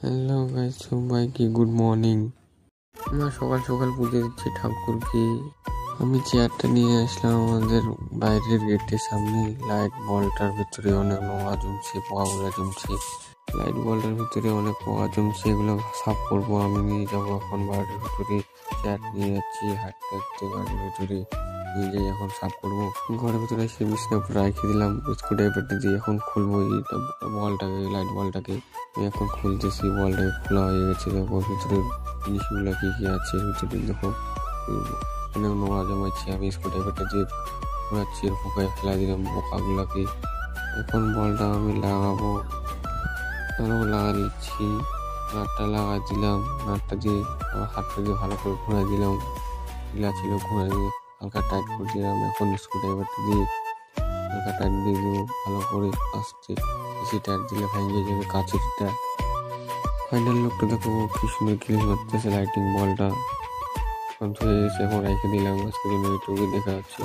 Hello guys, সবাইকে good morning. আমরা সকাল সকাল পুজো দিচ্ছি ঠাকুরকে। আমি চেয়ারটা নিয়ে আসলাম আমাদের বাইরের গেটের সামনে। লাইট বলটার ভিতরে অনেক নোংরা জমছে, পোকাগুলো জমছে। লাইট বলটার ভিতরে অনেক পোকা জমছে, এগুলো সাফ করবো। আমি নিয়ে যাবো এখন বাড়ির ভিতরে। চেয়ার নিয়ে যাচ্ছি হাঁটতে হাঁটতে বাড়ির ভিতরে নিয়ে যাই, এখন সাফ করবো। ঘরের ভিতরে এসে বিছানার উপরে রেখে দিলাম। স্ক্রুড্রাইভারটা দিয়ে এখন খুলবো এই বলটাকে, লাইট বলটাকে। আমি এখন খুলতেছি, বলটাকে খোলা হয়ে গেছে। দেখো ভিতরে জিনিসগুলো কি কি আছে ভিতরে, দেখো অনেক নোংরা জমাচ্ছে। আমি স্ক্রুড্রাইভারটা দিয়ে ঘোরাচ্ছি, পোকায় ফেলা দিলাম পোকাগুলোকে। এখন বলটা আমি লাগাবো, লাগা দিচ্ছি। নাটটা লাগা দিলাম, নাটটা দিয়ে আবার হাতটা দিয়ে ভালো করে ঘুরাই দিলাম। ঢিলা ছিল, ঘুরাই দিয়ে হালকা টাইট করে দিলাম। এখন স্ক্রুড্রাইভারটা দিয়ে হালকা টাইট দিয়ে দেবো ভালো করে, আস্তে। বেশি টাইট দিলে ভেঙে যাবে কাঁচেরটা। ফাইনাল লুকটা দেখো কি সুন্দর ক্লিন করতেছে লাইটিং বলটা। এখন ধুয়ে গেছে, এখন রেখে দিলাম। আজকের জন্য এইটুকুই, দেখা হচ্ছে।